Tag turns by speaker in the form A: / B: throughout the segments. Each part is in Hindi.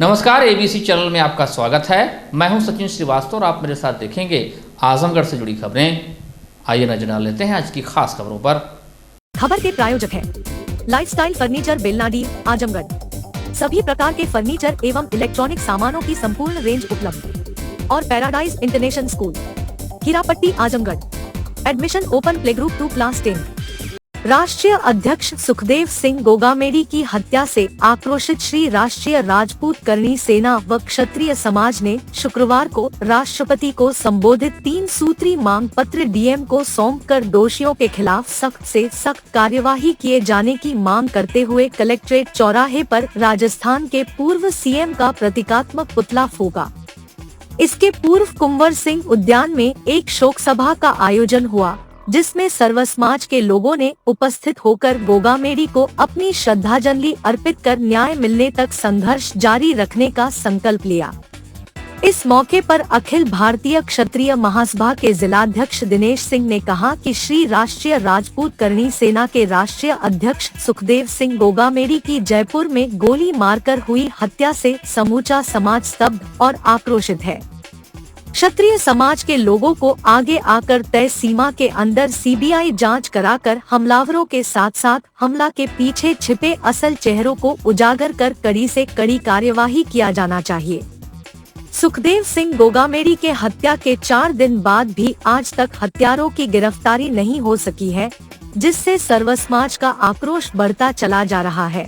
A: नमस्कार, एबीसी चैनल में आपका स्वागत है। मैं हूं सचिन श्रीवास्तव और आप मेरे साथ देखेंगे आजमगढ़ से जुड़ी खबरें। आइए नजर डाल लेते हैं आज की खास खबरों पर।
B: खबर के प्रायोजक हैं लाइफस्टाइल फर्नीचर बेलनाडी आजमगढ़। सभी प्रकार के फर्नीचर एवं इलेक्ट्रॉनिक सामानों की संपूर्ण रेंज उपलब्ध। और paradise international school Hirapatti Azamgarh. Admission open play group 2 class 10। राष्ट्रीय अध्यक्ष सुखदेव सिंह गोगामेडी की हत्या से आक्रोशित श्री राष्ट्रीय राजपूत करणी सेना व क्षत्रिय समाज ने शुक्रवार को राष्ट्रपति को संबोधित 3 सूत्री मांग पत्र डीएम को सौंपकर दोषियों के खिलाफ सख्त से सख्त कार्यवाही किए जाने की मांग करते हुए कलेक्ट्रेट चौराहे पर राजस्थान के पूर्व सीएम का प्रतीकात्मक पुतला फूंका। इसके पूर्व कुंवर सिंह उद्यान में एक शोक सभा का आयोजन हुआ, जिसमें सर्व समाज के लोगों ने उपस्थित होकर गोगामेडी को अपनी श्रद्धांजलि अर्पित कर न्याय मिलने तक संघर्ष जारी रखने का संकल्प लिया। इस मौके पर अखिल भारतीय क्षत्रिय महासभा के जिलाध्यक्ष दिनेश सिंह ने कहा कि श्री राष्ट्रीय राजपूत करणी सेना के राष्ट्रीय अध्यक्ष सुखदेव सिंह गोगामेडी की जयपुर में गोली मारकर हुई हत्या से समूचा समाज स्तब्ध और आक्रोशित है। क्षत्रिय समाज के लोगों को आगे आकर तय सीमा के अंदर सीबीआई जांच कराकर हमलावरों के साथ साथ हमला के पीछे छिपे असल चेहरों को उजागर कर कड़ी से कड़ी कार्यवाही किया जाना चाहिए। सुखदेव सिंह गोगामेडी के हत्या के 4 दिन बाद भी आज तक हत्यारों की गिरफ्तारी नहीं हो सकी है, जिससे सर्व समाज का आक्रोश बढ़ता चला जा रहा है।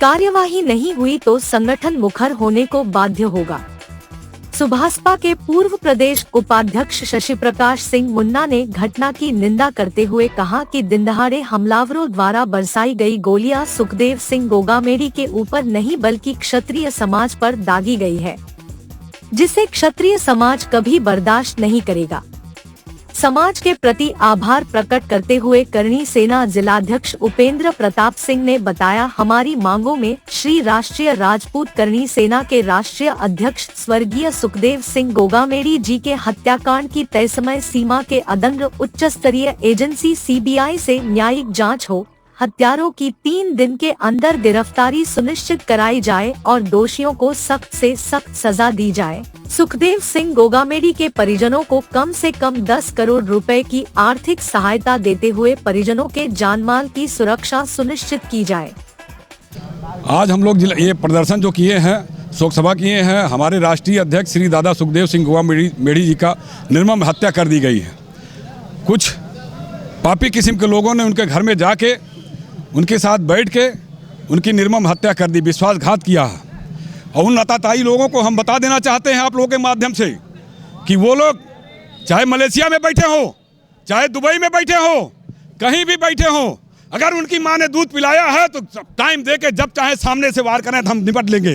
B: कार्यवाही नहीं हुई तो संगठन मुखर होने को बाध्य होगा। सुभाषपा के पूर्व प्रदेश उपाध्यक्ष शशि प्रकाश सिंह मुन्ना ने घटना की निंदा करते हुए कहा कि दिनदहाड़े हमलावरों द्वारा बरसाई गई गोलियां सुखदेव सिंह गोगामेडी के ऊपर नहीं बल्कि क्षत्रिय समाज पर दागी गई है, जिसे क्षत्रिय समाज कभी बर्दाश्त नहीं करेगा। समाज के प्रति आभार प्रकट करते हुए करणी सेना जिलाध्यक्ष उपेंद्र प्रताप सिंह ने बताया, हमारी मांगों में श्री राष्ट्रीय राजपूत करणी सेना के राष्ट्रीय अध्यक्ष स्वर्गीय सुखदेव सिंह गोगामेडी जी के हत्याकांड की तय समय सीमा के अदंग उच्च स्तरीय एजेंसी सीबीआई से न्यायिक जांच हो, हत्यारों की 3 दिन के अंदर गिरफ्तारी सुनिश्चित कराई जाए और दोषियों को सख्त से सख्त सजा दी जाए। सुखदेव सिंह गोगामेडी के परिजनों को कम से कम 10 करोड़ रुपए की आर्थिक सहायता देते हुए परिजनों के जानमाल की सुरक्षा सुनिश्चित की जाए।
C: आज हम लोग ये प्रदर्शन जो किए हैं, शोक सभा किए हैं, हमारे राष्ट्रीय अध्यक्ष श्री दादा सुखदेव सिंह गोगामेडी जी का निर्मम हत्या कर दी गई है। कुछ पापी किस्म के लोगों ने उनके घर में जाके उनके साथ बैठ के उनकी निर्मम हत्या कर दी, विश्वासघात किया है। और उन अताताई लोगों को हम बता देना चाहते हैं आप लोगों के माध्यम से कि वो लोग चाहे मलेशिया में बैठे हो, चाहे दुबई में बैठे हो, कहीं भी बैठे हो, अगर उनकी माँ ने दूध पिलाया है तो टाइम दे के जब चाहे सामने से वार करें तो हम निपट लेंगे।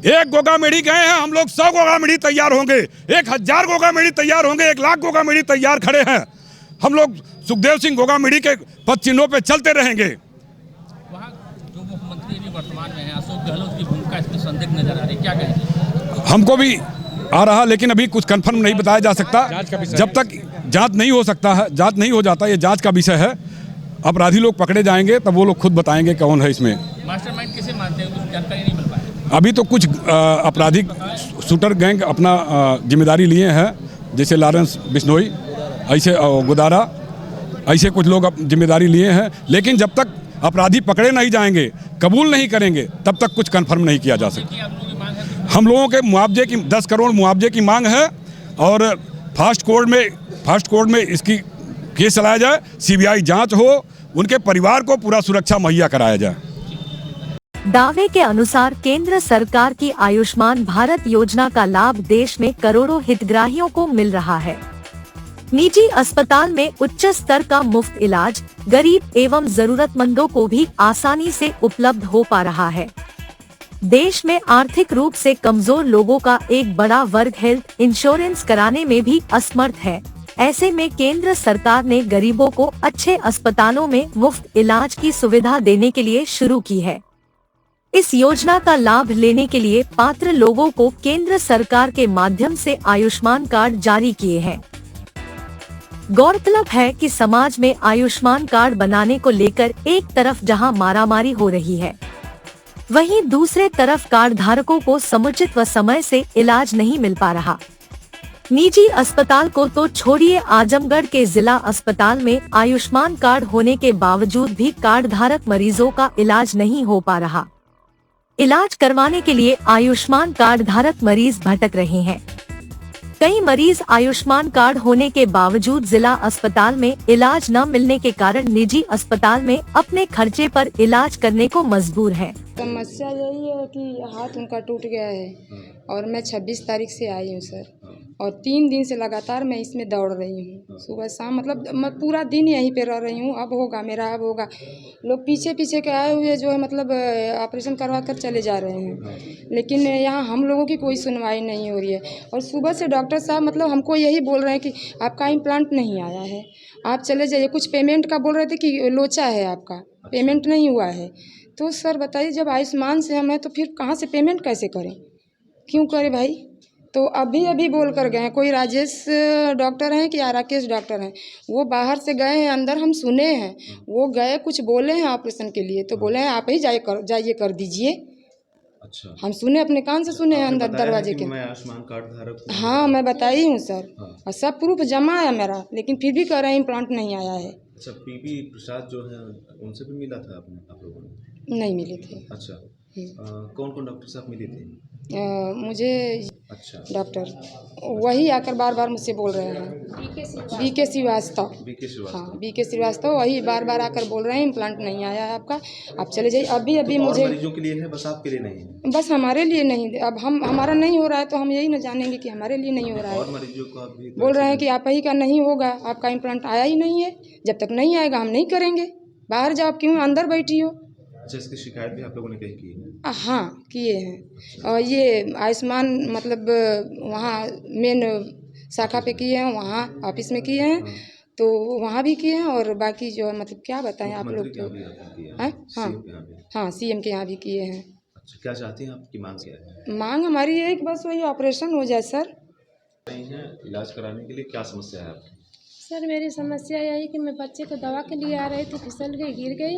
C: 1 गोगामेडी गए हैं, हम लोग 100 गोगामेडी तैयार होंगे, 1000 गोगामेडी तैयार होंगे, 1 लाख गोगामेडी तैयार खड़े हैं। हम लोग सुखदेव सिंह गोगामेडी के पद चिन्हों पे चलते रहेंगे।
D: वर्तमान में है अशोक गहलोत की भूमिका इसमें संदिग्ध नजर आ रही, क्या कहेंगे?
C: हमको भी आ रहा, लेकिन अभी कुछ कंफर्म नहीं बताया जा सकता जब तक जांच नहीं हो सकता है, जांच नहीं हो जाता, ये जांच का विषय है। अपराधी लोग पकड़े जाएंगे तब वो लोग खुद बताएंगे कौन है इसमें
D: मास्टरमाइंड किसे मानते हैं, कुछ जानकारी नहीं मिल पाई।
C: अभी तो कुछ आपराधिक शूटर गैंग अपना जिम्मेदारी लिए हैं, जैसे लॉरेंस बिश्नोई, ऐसे गुदारा, ऐसे कुछ लोग जिम्मेदारी लिए हैं। लेकिन जब तक अपराधी पकड़े नहीं जाएंगे, कबूल नहीं करेंगे, तब तक कुछ कंफर्म नहीं किया जा सकता। हम लोगों के मुआवजे की 10 करोड़ मुआवजे की मांग है और फास्ट कोर्ट में इसकी केस चलाया जाए, सीबीआई जांच हो, उनके परिवार को पूरा सुरक्षा मुहैया कराया जाए।
B: दावे के अनुसार केंद्र सरकार की आयुष्मान भारत योजना का लाभ देश में करोड़ों हितग्राहियों को मिल रहा है। निजी अस्पताल में उच्च स्तर का मुफ्त इलाज गरीब एवं जरूरतमंदों को भी आसानी से उपलब्ध हो पा रहा है। देश में आर्थिक रूप से कमजोर लोगों का एक बड़ा वर्ग हेल्थ इंश्योरेंस कराने में भी असमर्थ है। ऐसे में केंद्र सरकार ने गरीबों को अच्छे अस्पतालों में मुफ्त इलाज की सुविधा देने के लिए शुरू की है। इस योजना का लाभ लेने के लिए पात्र लोगों को केंद्र सरकार के माध्यम से आयुष्मान कार्ड जारी किए हैं। गौरतलब है कि समाज में आयुष्मान कार्ड बनाने को लेकर एक तरफ जहां मारामारी हो रही है, वहीं दूसरे तरफ कार्ड धारकों को समुचित व समय से इलाज नहीं मिल पा रहा। निजी अस्पताल को तो छोड़िए, आजमगढ़ के जिला अस्पताल में आयुष्मान कार्ड होने के बावजूद भी कार्ड धारक मरीजों का इलाज नहीं हो पा रहा। इलाज करवाने के लिए आयुष्मान कार्ड धारक मरीज भटक रहे हैं। कई मरीज आयुष्मान कार्ड होने के बावजूद जिला अस्पताल में इलाज न मिलने के कारण निजी अस्पताल में अपने खर्चे पर इलाज करने को मजबूर हैं।
E: समस्या यही है कि हाथ उनका टूट गया है और मैं 26 तारीख से आई हूँ सर, और 3 दिन से लगातार मैं इसमें दौड़ रही हूँ, सुबह शाम, मतलब मैं पूरा दिन यहीं पे रह रही हूँ। अब होगा मेरा, अब होगा। लोग पीछे पीछे के आए हुए जो है मतलब ऑपरेशन करवा कर चले जा रहे हैं, लेकिन यहाँ हम लोगों की कोई सुनवाई नहीं हो रही है। और सुबह से डॉक्टर साहब मतलब हमको यही बोल रहे हैं कि आपका इम्प्लांट नहीं आया है, आप चले जाइए। कुछ पेमेंट का बोल रहे थे कि लोचा है आपका, पेमेंट नहीं हुआ है। तो सर बताइए, जब आयुष्मान से हम हैं तो फिर कहाँ से पेमेंट कैसे करें, क्यों करें भाई? तो अभी बोल कर गए हैं, कोई राजेश डॉक्टर हैं कि राकेश डॉक्टर हैं, वो बाहर से गए हैं, अंदर हम सुने हैं, वो गए कुछ बोले हैं ऑपरेशन के लिए, तो बोले हैं आप ही जाइए कर दीजिए।
F: अच्छा,
E: हम सुने, अपने कान से सुने हैं अंदर दरवाजे के।
F: मैं आयुष्मान कार्ड धारक हूँ।
E: हाँ, मैं बताई हूँ सर,
F: हाँ।
E: और सब प्रूफ जमा है मेरा, लेकिन फिर भी कह रहे हैं इम्प्लांट नहीं आया है।
F: अच्छा, पीपी प्रसाद जो है उनसे भी मिला था आप लोगों ने?
E: नहीं मिले थे।
F: अच्छा, कौन कौन डॉक्टर साहब मिले थे?
E: मुझे
F: अच्छा,
E: डॉक्टर वही आकर बार बार मुझसे बोल रहे हैं, बीके श्रीवास्तव। हाँ, बीके श्रीवास्तव वही बार बार आकर बोल रहे हैं इम्प्लांट नहीं आया है आपका, आप चले जाइए। अभी
F: तो
E: मुझे
F: मरीजों के लिए है, बस आपके लिए नहीं है?
E: बस हमारे लिए नहीं, अब हमारा नहीं हो रहा है तो हम यही न जानेंगे कि हमारे लिए नहीं हो रहा है।
F: और मरीजों को अभी
E: बोल रहे हैं कि आप ही का नहीं होगा, आपका इम्प्लांट आया ही नहीं है, जब तक नहीं आएगा हम नहीं करेंगे, बाहर जाओ, क्यों अंदर बैठी हो।
F: अच्छा, इसकी शिकायत भी आप लोगों ने कहीं की है?
E: हाँ, किए हैं। और ये आयुष्मान मतलब वहाँ मेन शाखा पे किए हैं, वहाँ ऑफिस में किए हैं, तो वहाँ भी किए हैं। और बाकी जो है मतलब क्या बताएं आप लोग तो। हाँ, सीएम के यहाँ भी किए हैं।
F: अच्छा, क्या चाहती हैं, आपकी मांग क्या है?
E: मांग हमारी है कि बस वही ऑपरेशन हो जाए सर।
F: इलाज कराने के लिए क्या समस्या है आपकी?
G: सर मेरी समस्या यही कि मैं बच्चे को दवा के लिए आ रही थी, फिसल गई, गिर गई,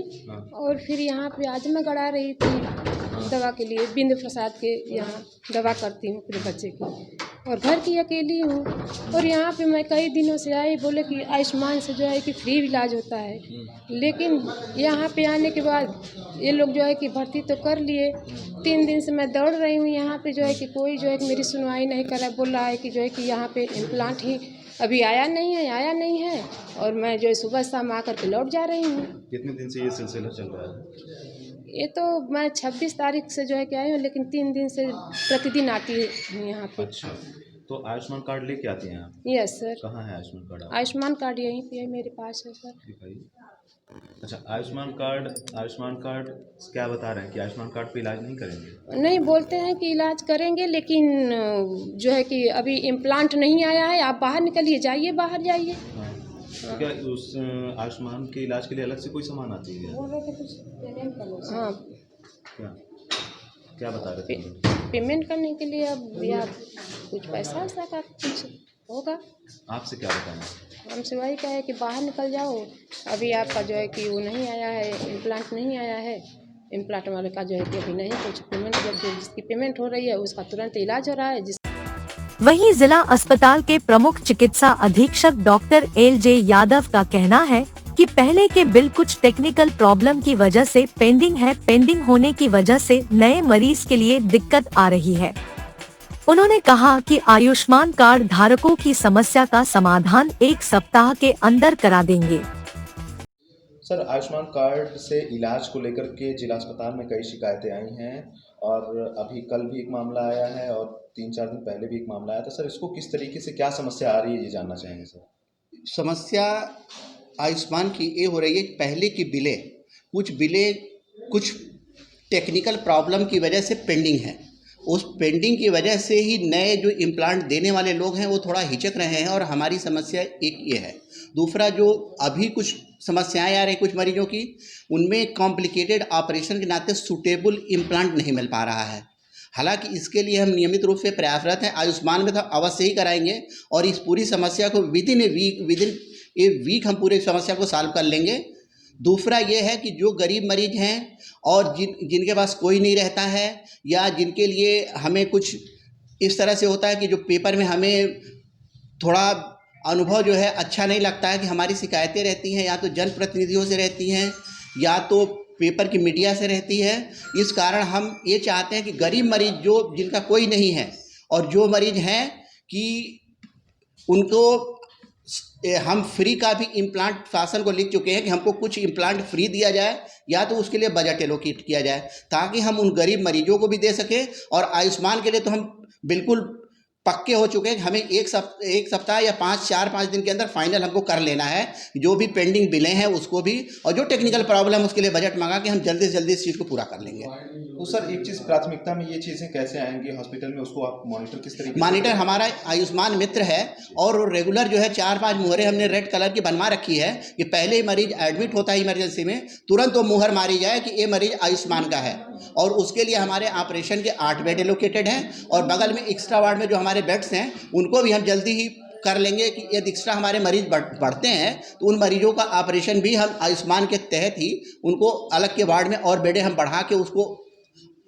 G: और फिर यहाँ पे आजमगढ़ आ रही थी दवा के लिए, बिंद प्रसाद के यहाँ दवा करती हूँ अपने बच्चे की, और घर की अकेली हूँ। और यहाँ पे मैं कई दिनों से आई, बोले कि आयुष्मान से जो है कि फ्री इलाज होता है, लेकिन यहाँ पे आने के बाद ये लोग जो है कि भर्ती तो कर लिए, 3 दिन से मैं दौड़ रही हूँ यहाँ पे, जो है कि कोई जो है कि मेरी सुनवाई नहीं कर रहा, बोल रहा है कि जो है कि यहाँ पे इम्प्लांट ही अभी आया नहीं है, और मैं जो है सुबह शाम आकर के लौट जा रही हूँ।
F: कितने दिन से ये सिलसिला चल रहा है?
G: ये तो मैं 26 तारीख से जो है कि आई हूँ, लेकिन 3 दिन से प्रतिदिन आती हूँ यहाँ पे।
F: अच्छा, तो आयुष्मान कार्ड लेके आती हैं आप?
G: Yes sir.
F: कहाँ है आयुष्मान कार्ड?
G: आयुष्मान कार्ड यहीं पे है, मेरे पास है सर।
F: दिखाइए। अच्छा, आयुष्मान कार्ड क्या बता रहे हैं कि आयुष्मान कार्ड पे इलाज नहीं करेंगे?
G: नहीं, बोलते हैं कि इलाज करेंगे, लेकिन जो है कि अभी इम्प्लांट नहीं आया है, आप बाहर निकलिए, जाइए बाहर जाइए।
F: हाँ। तो क्या उस आयुष्मान के इलाज के लिए अलग से कोई सामान आती है?
E: बोल रहे थे कुछ पेमेंट करो।
G: हाँ,
F: क्या बता रहे थे?
G: पेमेंट करने के लिए अब या कुछ पैसा वैसा का कुछ होगा।
F: आपसे क्या बताएं?
G: हमसे वही कहे कि बाहर निकल जाओ, अभी आपका जो है कि वो नहीं आया है, इम्प्लांट नहीं आया है, इम्प्लांट वाले का जो है कि अभी नहीं कुछ पेमेंट, जब जिसकी पेमेंट हो रही है उसका तुरंत इलाज हो रहा है।
B: वहीं जिला अस्पताल के प्रमुख चिकित्सा अधीक्षक डॉक्टर LJ यादव का कहना है कि पहले के बिल कुछ टेक्निकल प्रॉब्लम की वजह से पेंडिंग है, पेंडिंग होने की वजह से नए मरीज के लिए दिक्कत आ रही है। उन्होंने कहा कि आयुष्मान कार्ड धारकों की समस्या का समाधान 1 सप्ताह के अंदर करा देंगे।
F: सर, आयुष्मान कार्ड से इलाज को लेकर के जिला अस्पताल में कई शिकायतें आई हैं, और अभी कल भी एक मामला आया है और 3-4 दिन पहले भी एक मामला आया था। सर, इसको किस तरीके से क्या समस्या आ रही है, ये जानना चाहेंगे सर।
H: समस्या आयुष्मान की ये हो रही है कि पहले की बिलें कुछ टेक्निकल प्रॉब्लम की वजह से पेंडिंग है। उस पेंडिंग की वजह से ही नए जो इम्प्लांट देने वाले लोग हैं वो थोड़ा हिचक रहे हैं, और हमारी समस्या एक ये है। दूसरा, जो अभी कुछ समस्याएं आ रही कुछ मरीजों की, उनमें कॉम्प्लिकेटेड ऑपरेशन के नाते सूटेबल इम्प्लांट नहीं मिल पा रहा है। हालांकि इसके लिए हम नियमित रूप से प्रयासरत हैं, आयुष्मान में तो अवश्य ही कराएंगे, और इस पूरी समस्या को विदिन ए वीक हम पूरी समस्या को सॉल्व कर लेंगे। दूसरा ये है कि जो गरीब मरीज हैं और जिनके पास कोई नहीं रहता है, या जिनके लिए हमें कुछ इस तरह से होता है कि जो पेपर में हमें थोड़ा अनुभव जो है अच्छा नहीं लगता है, कि हमारी शिकायतें रहती हैं या तो जनप्रतिनिधियों से रहती हैं या तो पेपर की मीडिया से रहती है। इस कारण हम ये चाहते हैं कि गरीब मरीज जिनका कोई नहीं है और जो मरीज हैं कि उनको हम फ्री का भी इम्प्लांट शासन को लिख चुके हैं कि हमको कुछ इम्प्लांट फ्री दिया जाए या तो उसके लिए बजट एलोकेट किया जाए, ताकि हम उन गरीब मरीजों को भी दे सकें। और आयुष्मान के लिए तो हम बिल्कुल पक्के हो चुके हैं कि हमें एक सप्ताह या 4-5 दिन के अंदर फाइनल हमको कर लेना है, जो भी पेंडिंग बिलें हैं उसको भी, और जो टेक्निकल प्रॉब्लम उसके लिए बजट मंगा के हम जल्दी से जल्दी इस चीज़ को पूरा कर लेंगे।
F: तो सर एक चीज़ प्राथमिकता में ये चीज़ें कैसे आएंगी हॉस्पिटल में, उसको आप मॉनिटर किस तरीके से?
H: मॉनिटर हमारा आयुष्मान मित्र है और रेगुलर जो है 4-5 मुहरें हमने रेड कलर की बनवा रखी है कि पहले ही मरीज एडमिट होता है इमरजेंसी में, तुरंत वो मुहर मारी जाए कि ये मरीज आयुष्मान का है। और उसके लिए हमारे ऑपरेशन के 8 बेड एलोकेटेड हैं और बगल में एक्स्ट्रा वार्ड में जो हमारे बेड्स हैं उनको भी हम जल्दी ही कर लेंगे कि यदि एक्स्ट्रा हमारे मरीज बढ़ते हैं तो उन मरीजों का ऑपरेशन भी हम आयुष्मान के तहत ही उनको अलग के वार्ड में और बेडें हम बढ़ा के उसको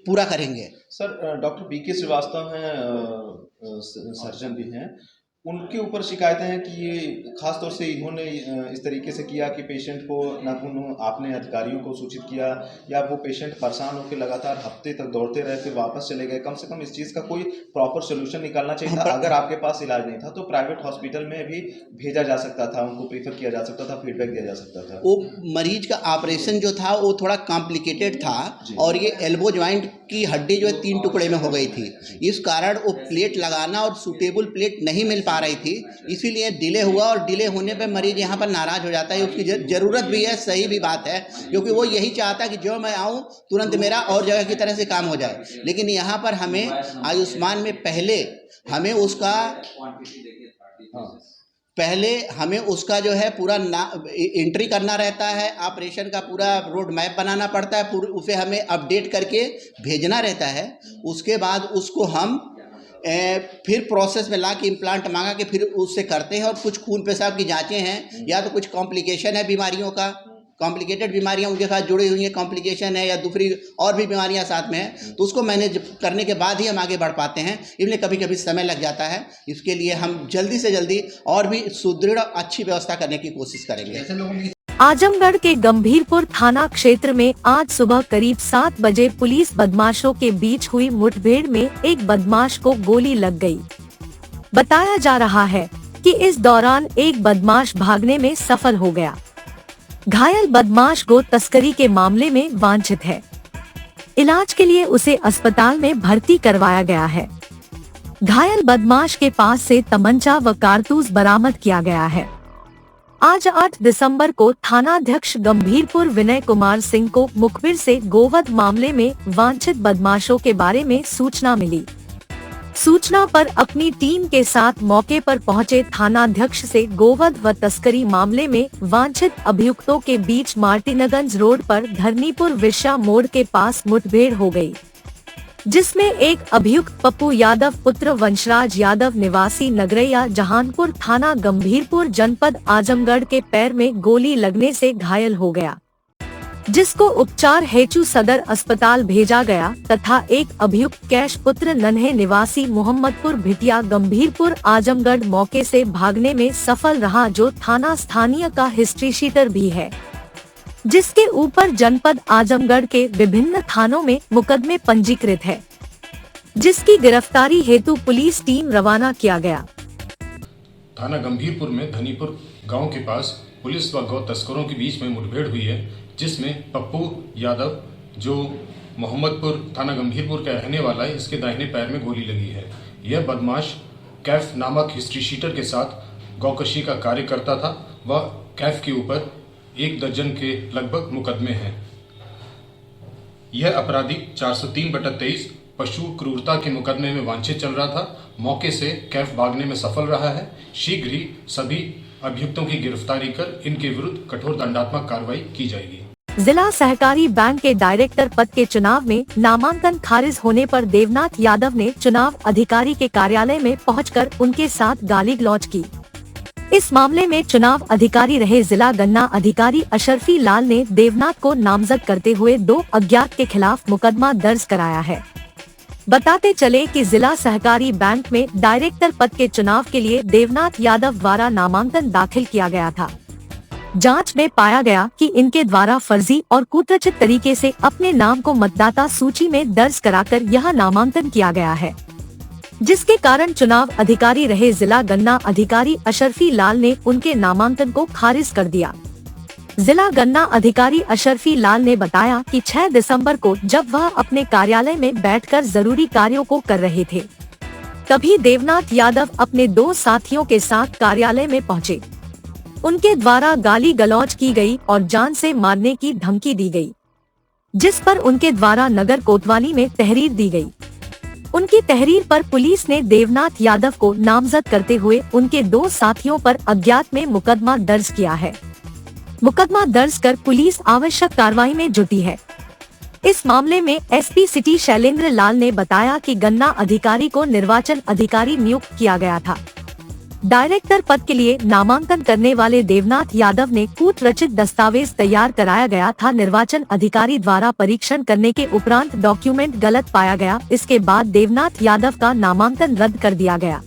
H: पूरा करेंगे।
F: सर डॉक्टर बीके श्रीवास्तव हैं, सर्जन भी हैं, उनके ऊपर शिकायतें हैं कि ये खास तौर से इन्होंने इस तरीके से किया कि पेशेंट को ना आपने अधिकारियों को सूचित किया या वो पेशेंट परेशान होकर लगातार हफ्ते तक दौड़ते रहे फिर वापस चले गए। कम से कम इस चीज़ का कोई प्रॉपर सोल्यूशन निकालना चाहिए था। अगर आपके पास इलाज नहीं था तो प्राइवेट हॉस्पिटल में भी भेजा जा सकता था, उनको प्रीफर किया जा सकता था, फीडबैक दिया जा सकता था।
H: वो मरीज का ऑपरेशन जो था वो थोड़ा कॉम्प्लिकेटेड था और ये एल्बो ज्वाइंट की हड्डी जो है 3 टुकड़े में हो गई थी, इस कारण वो प्लेट लगाना और सूटेबल प्लेट नहीं मिल पा रही थी, इसीलिए डिले हुआ। और डिले होने पे मरीज यहाँ पर नाराज़ हो जाता है। उसकी ज़रूरत भी है, सही भी बात है, क्योंकि वो यही चाहता है कि जो मैं आऊँ तुरंत मेरा और जगह की तरह से काम हो जाए। लेकिन यहाँ पर हमें आयुष्मान में पहले हमें उसका जो है पूरा एंट्री करना रहता है, ऑपरेशन का पूरा रोड मैप बनाना पड़ता है, उसे हमें अपडेट करके भेजना रहता है। उसके बाद उसको हम फिर प्रोसेस में ला के इम्प्लांट मांगा के फिर उससे करते हैं। और कुछ खून पेशाब की जांचें हैं या तो कुछ कॉम्प्लिकेशन है बीमारियों का, कॉम्प्लिकेटेड बीमारियां उनके साथ जुड़ी हुई हैं, कॉम्प्लिकेशन है या दूसरी और भी बीमारियां साथ में हैं, तो उसको मैनेज करने के बाद ही हम आगे बढ़ पाते हैं। इसलिए कभी कभी समय लग जाता है। इसके लिए हम जल्दी से जल्दी और भी सुदृढ़ अच्छी व्यवस्था करने की कोशिश करेंगे।
B: आजमगढ़ के गंभीरपुर थाना क्षेत्र में आज सुबह करीब 7 बजे पुलिस बदमाशों के बीच हुई मुठभेड़ में एक बदमाश को गोली लग गई। बताया जा रहा है कि इस दौरान एक बदमाश भागने में सफल हो गया। घायल बदमाश गो तस्करी के मामले में वांछित है। इलाज के लिए उसे अस्पताल में भर्ती करवाया गया है। घायल बदमाश के पास से तमंचा व कारतूस बरामद किया गया है। आज 8 दिसंबर को थानाध्यक्ष गंभीरपुर विनय कुमार सिंह को मुखबिर से गोवध मामले में वांछित बदमाशों के बारे में सूचना मिली। सूचना पर अपनी टीम के साथ मौके पर पहुंचे थानाध्यक्ष से गोवध व तस्करी मामले में वांछित अभियुक्तों के बीच मार्टिनगंज रोड पर धरनीपुर विश्या मोड़ के पास मुठभेड़ हो गई, जिसमें एक अभियुक्त पप्पू यादव पुत्र वंशराज यादव निवासी नगरैया जहानपुर थाना गंभीरपुर जनपद आजमगढ़ के पैर में गोली लगने से घायल हो गया, जिसको उपचार हेतु सदर अस्पताल भेजा गया, तथा एक अभियुक्त कैश पुत्र नन्हे निवासी मोहम्मदपुर भिटिया गंभीरपुर आजमगढ़ मौके से भागने में सफल रहा, जो थाना स्थानीय का हिस्ट्री शीटर भी है, जिसके ऊपर जनपद आजमगढ़ के विभिन्न थानों में मुकदमे पंजीकृत है, जिसकी गिरफ्तारी हेतु पुलिस टीम रवाना किया गया।
I: थाना गंभीरपुर में धनीपुर गांव के पास पुलिस व गौ तस्करों के बीच में मुठभेड़ हुई है, जिसमें पप्पू यादव जो मोहम्मदपुर थाना गंभीरपुर का रहने वाला है, इसके दाहिने पैर में गोली लगी है। यह बदमाश कैफ नामक हिस्ट्री शीटर के साथ गौकशी का कार्य करता था व कैफ के ऊपर 1 दर्जन के लगभग मुकदमे हैं। यह अपराधी 403/23 पशु क्रूरता के मुकदमे में वांछित चल रहा था। मौके से कैफ भागने में सफल रहा है। शीघ्र ही सभी अभियुक्तों की गिरफ्तारी कर इनके विरुद्ध कठोर दंडात्मक कार्रवाई की जाएगी।
B: जिला सहकारी बैंक के डायरेक्टर पद के चुनाव में नामांकन खारिज होने पर देवनाथ यादव ने चुनाव अधिकारी के कार्यालय में पहुंचकर उनके साथ गाली गलौज की। इस मामले में चुनाव अधिकारी रहे जिला गन्ना अधिकारी अशरफी लाल ने देवनाथ को नामजद करते हुए 2 अज्ञात के खिलाफ मुकदमा दर्ज कराया है। बताते चले कि जिला सहकारी बैंक में डायरेक्टर पद के चुनाव के लिए देवनाथ यादव द्वारा नामांकन दाखिल किया गया था। जांच में पाया गया कि इनके द्वारा फर्जी और कूटरचित तरीके से अपने नाम को मतदाता सूची में दर्ज कराकर यह नामांकन किया गया है, जिसके कारण चुनाव अधिकारी रहे जिला गन्ना अधिकारी अशरफी लाल ने उनके नामांकन को खारिज कर दिया। जिला गन्ना अधिकारी अशरफी लाल ने बताया कि 6 दिसंबर को जब वह अपने कार्यालय में बैठकर जरूरी कार्यों को कर रहे थे, तभी देवनाथ यादव अपने 2 साथियों के साथ कार्यालय में पहुंचे। उनके द्वारा गाली गलौज की गई और जान से मारने की धमकी दी गई, जिस पर उनके द्वारा नगर कोतवाली में तहरीर दी गई। उनकी तहरीर पर पुलिस ने देवनाथ यादव को नामजद करते हुए उनके 2 साथियों पर अज्ञात में मुकदमा दर्ज किया है। मुकदमा दर्ज कर पुलिस आवश्यक कार्रवाई में जुटी है। इस मामले में एसपी सिटी शैलेंद्र लाल ने बताया कि गन्ना अधिकारी को निर्वाचन अधिकारी नियुक्त किया गया था। डायरेक्टर पद के लिए नामांकन करने वाले देवनाथ यादव ने कूट रचित दस्तावेज तैयार कराया गया था। निर्वाचन अधिकारी द्वारा परीक्षण करने के उपरांत डॉक्यूमेंट गलत पाया गया। इसके बाद देवनाथ यादव का नामांकन रद्द कर दिया गया।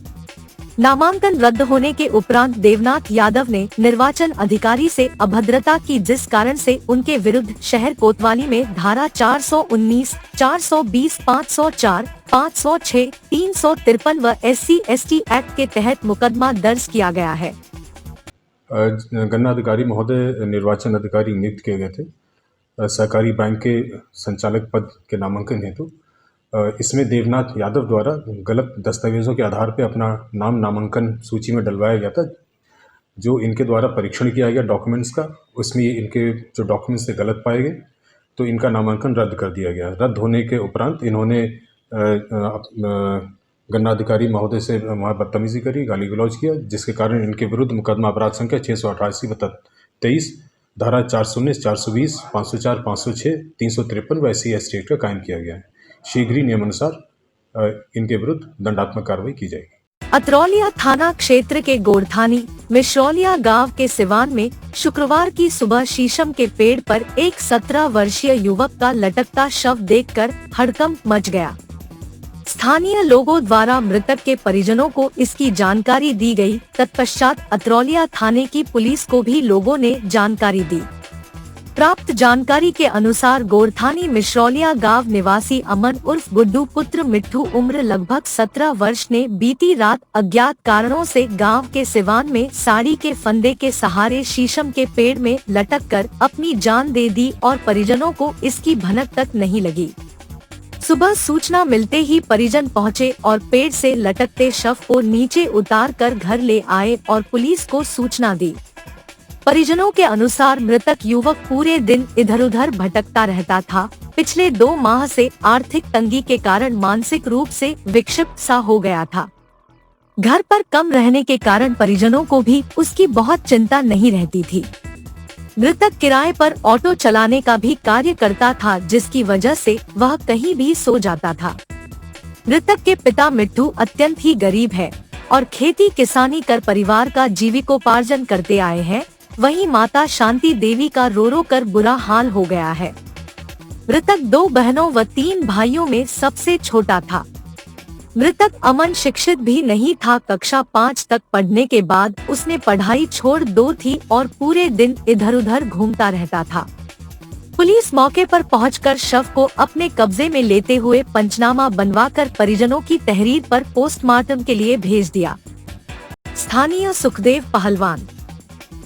B: नामांकन रद्द होने के उपरांत देवनाथ यादव ने निर्वाचन अधिकारी से अभद्रता की, जिस कारण से उनके विरुद्ध शहर कोतवाली में धारा 419, 420, 504, 506, 353 व SC/ST एक्ट के तहत मुकदमा दर्ज किया गया है।
I: गन्ना अधिकारी महोदय निर्वाचन अधिकारी नियुक्त किए गए थे सहकारी बैंक के संचालक पद के नामांकन हेतु। इसमें देवनाथ यादव द्वारा गलत दस्तावेजों के आधार पर अपना नाम नामांकन सूची में डलवाया गया था। जो इनके द्वारा परीक्षण किया गया डॉक्यूमेंट्स का, उसमें इनके जो डॉक्यूमेंट्स थे गलत पाए गए, तो इनका नामांकन रद्द कर दिया गया। रद्द होने के उपरांत इन्होंने गन्ना अधिकारी महोदय से वहाँ बदतमीजी करी, गाली गलौज किया, जिसके कारण इनके विरुद्ध मुकदमा अपराध संख्या 688/23 धारा 419, 420, 504, 506, 353 व SC/ST एक्ट का कायम किया गया है। शीघ्र ही नियमानुसार इनके विरुद्ध दंडात्मक कार्रवाई की जाएगी।
B: अतरौलिया थाना क्षेत्र के गोरथानी मिश्रौलिया गांव के सिवान में शुक्रवार की सुबह शीशम के पेड़ पर एक 17 वर्षीय युवक का लटकता शव देखकर हड़कंप मच गया। स्थानीय लोगों द्वारा मृतक के परिजनों को इसकी जानकारी दी गई। तत्पश्चात अतरौलिया थाने की पुलिस को भी लोगों ने जानकारी दी। प्राप्त जानकारी के अनुसार गोरथानी मिश्रौलिया गांव निवासी अमन उर्फ गुड्डू पुत्र मिट्ठू उम्र लगभग 17 वर्ष ने बीती रात अज्ञात कारणों से गांव के सिवान में साड़ी के फंदे के सहारे शीशम के पेड़ में लटककर अपनी जान दे दी और परिजनों को इसकी भनक तक नहीं लगी। सुबह सूचना मिलते ही परिजन पहुंचे और पेड़ से लटकते शव को नीचे उतार कर घर ले आए और पुलिस को सूचना दी। परिजनों के अनुसार मृतक युवक पूरे दिन इधर उधर भटकता रहता था। पिछले 2 माह से आर्थिक तंगी के कारण मानसिक रूप से विक्षिप्त सा हो गया था। घर पर कम रहने के कारण परिजनों को भी उसकी बहुत चिंता नहीं रहती थी। मृतक किराए पर ऑटो चलाने का भी कार्य करता था, जिसकी वजह से वह कहीं भी सो जाता था। मृतक के पिता मिट्ठू अत्यंत ही गरीब है और खेती किसानी कर परिवार का जीविकोपार्जन करते आए हैं। वहीं माता शांति देवी का रो रो कर बुरा हाल हो गया है। मृतक 2 बहनों व 3 भाइयों में सबसे छोटा था। मृतक अमन शिक्षित भी नहीं था। कक्षा 5 तक पढ़ने के बाद उसने पढ़ाई छोड़ दो थी और पूरे दिन इधर उधर घूमता रहता था। पुलिस मौके पर पहुंचकर शव को अपने कब्जे में लेते हुए पंचनामा बनवाकर परिजनों की तहरीर पर पोस्टमार्टम के लिए भेज दिया। स्थानीय सुखदेव पहलवान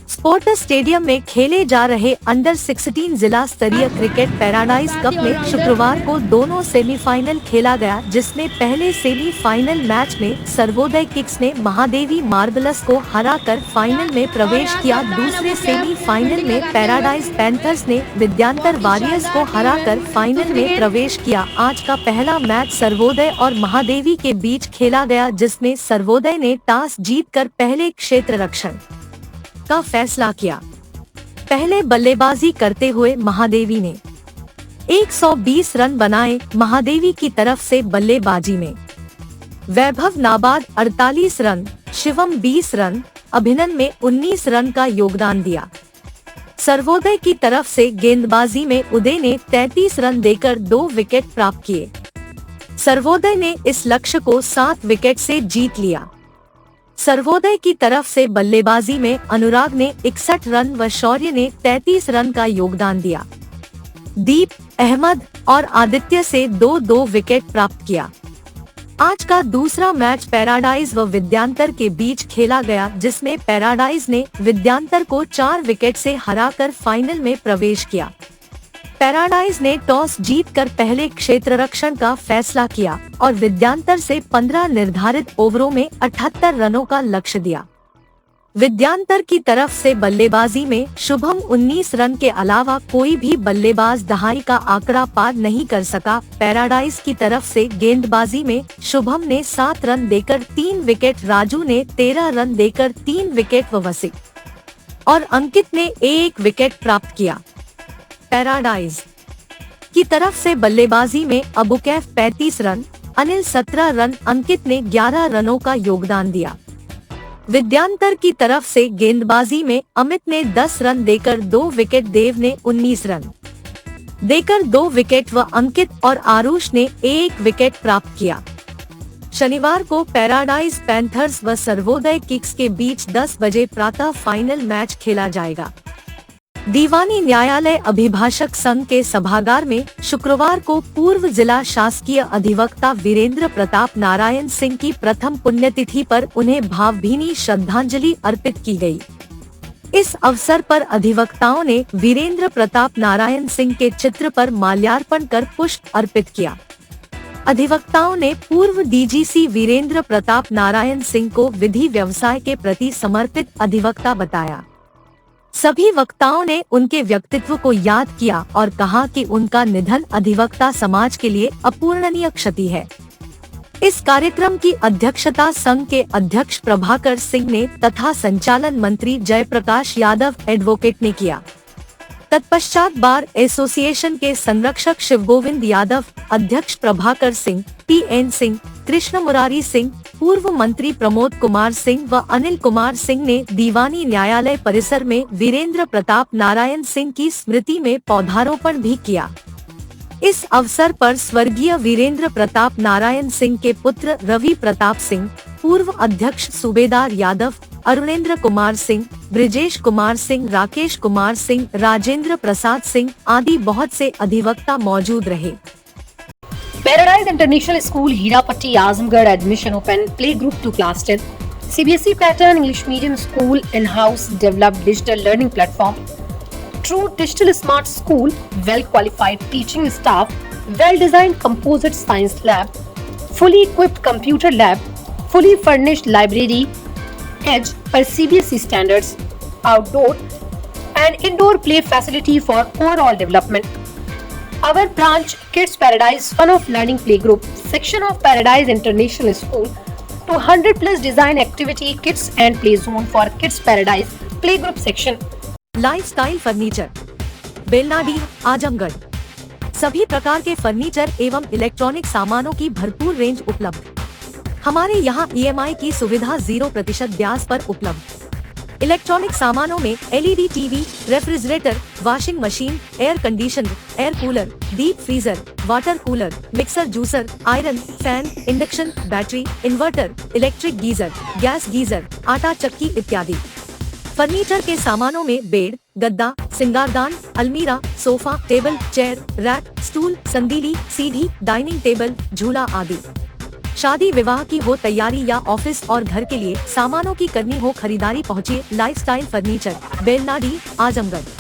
B: स्पोर्ट्स स्टेडियम में खेले जा रहे अंडर 16 जिला स्तरीय क्रिकेट पैराडाइज कप में शुक्रवार को दोनों सेमीफाइनल खेला गया, जिसमें पहले सेमीफाइनल मैच में सर्वोदय किक्स ने महादेवी मार्बलस को हराकर फाइनल में प्रवेश किया। दूसरे सेमीफाइनल में पैराडाइज पैंथर्स ने विद्यांतर वॉरियर्स को हराकर फाइनल में प्रवेश किया। आज का पहला मैच सर्वोदय और महादेवी के बीच खेला गया, जिसमें सर्वोदय ने टॉस जीतकर पहले क्षेत्र रक्षण का फैसला किया। पहले बल्लेबाजी करते हुए महादेवी ने 120 रन बनाए। महादेवी की तरफ से बल्लेबाजी में वैभव नाबाद 48 रन, शिवम 20 रन, अभिनंदन में 19 रन का योगदान दिया। सर्वोदय की तरफ से गेंदबाजी में उदय ने 33 रन देकर 2 विकेट प्राप्त किए। सर्वोदय ने इस लक्ष्य को 7 विकेट से जीत लिया। सर्वोदय की तरफ से बल्लेबाजी में अनुराग ने 61 रन व शौर्य ने 33 रन का योगदान दिया। दीप, अहमद और आदित्य से 2-2 विकेट प्राप्त किया। आज का दूसरा मैच पैराडाइज व विद्यांतर के बीच खेला गया, जिसमें पैराडाइज ने विद्यांतर को 4 विकेट से हराकर फाइनल में प्रवेश किया। पैराडाइज ने टॉस जीतकर पहले क्षेत्ररक्षण का फैसला किया और विद्यांतर से 15 निर्धारित ओवरों में 78 रनों का लक्ष्य दिया। विद्यांतर की तरफ से बल्लेबाजी में शुभम 19 रन के अलावा कोई भी बल्लेबाज दहाई का आंकड़ा पार नहीं कर सका। पैराडाइज की तरफ से गेंदबाजी में शुभम ने 7 रन देकर 3 विकेट, राजू ने 13 रन देकर 3 विकेट व वसिक और अंकित ने 1 विकेट प्राप्त किया। पैराडाइज की तरफ से बल्लेबाजी में अबुकैफ 35 रन, अनिल 17 रन, अंकित ने 11 रनों का योगदान दिया। विद्यांतर की तरफ से गेंदबाजी में अमित ने 10 रन देकर 2 विकेट, देव ने 19 रन देकर 2 विकेट व अंकित और आरुष ने 1 विकेट प्राप्त किया। शनिवार को पैराडाइज पैंथर्स व सर्वोदय किक्स के बीच 10 बजे प्रातः फाइनल मैच खेला जाएगा। दीवानी न्यायालय अभिभाषक संघ के सभागार में शुक्रवार को पूर्व जिला शासकीय अधिवक्ता वीरेंद्र प्रताप नारायण सिंह की प्रथम पुण्यतिथि पर उन्हें भावभीनी श्रद्धांजलि अर्पित की गई। इस अवसर पर अधिवक्ताओं ने वीरेंद्र प्रताप नारायण सिंह के चित्र पर माल्यार्पण कर पुष्प अर्पित किया। अधिवक्ताओं ने पूर्व डीजीसी वीरेंद्र प्रताप नारायण सिंह को विधि व्यवसाय के प्रति समर्पित अधिवक्ता बताया। सभी वक्ताओं ने उनके व्यक्तित्व को याद किया और कहा कि उनका निधन अधिवक्ता समाज के लिए अपूरणीय क्षति है। इस कार्यक्रम की अध्यक्षता संघ के अध्यक्ष प्रभाकर सिंह ने तथा संचालन मंत्री जयप्रकाश यादव एडवोकेट ने किया। तत्पश्चात बार एसोसिएशन के संरक्षक शिवगोविंद यादव, अध्यक्ष प्रभाकर सिंह, PN सिंह, कृष्ण मुरारी सिंह, पूर्व मंत्री प्रमोद कुमार सिंह व अनिल कुमार सिंह ने दीवानी न्यायालय परिसर में वीरेंद्र प्रताप नारायण सिंह की स्मृति में पौधारोपण भी किया। इस अवसर पर स्वर्गीय वीरेंद्र प्रताप नारायण सिंह के पुत्र रवि प्रताप सिंह, पूर्व अध्यक्ष सूबेदार यादव, अरुणेंद्र कुमार सिंह, ब्रिजेश कुमार सिंह, राकेश कुमार सिंह, राजेंद्र प्रसाद सिंह आदि बहुत से अधिवक्ता मौजूद रहे।
J: Paradise International School, Hirapatti, Azamgarh. Admission open. Play group to class 10. CBSE pattern English medium school. In-house developed digital learning platform. True digital smart school. Well qualified teaching staff. Well designed composite science lab. Fully equipped computer lab. Fully furnished library. Edge per CBSE standards. Outdoor and indoor play facility for overall development. Our branch Kids Paradise Fun of Learning Playgroup section of Paradise International School to 100+ design activity kits and play zone for Kids Paradise Playgroup section.
B: Lifestyle furniture, Belnadi, Azamgarh. सभी प्रकार के फर्नीचर एवं इलेक्ट्रॉनिक सामानों की भरपूर रेंज उपलब्ध। हमारे यहाँ EMI की सुविधा 0% ब्याज पर उपलब्ध। इलेक्ट्रॉनिक सामानों में LED TV, refrigerator, washing machine, air conditioner, air cooler, deep freezer, water cooler, mixer juicer, iron, fan, induction, battery, inverter, electric geyser, gas geyser, आटा चक्की इत्यादि। फर्नीचर के सामानों में बेड, गद्दा, सिंगारदान, अलमीरा, sofa, table, chair, rack, stool, संदीली, सीढ़ी, डाइनिंग टेबल, झूला आदि। शादी विवाह की हो तैयारी या ऑफिस और घर के लिए सामानों की करनी हो खरीदारी, पहुँचिए लाइफस्टाइल फर्नीचर, बेलनाडी, आजमगढ़।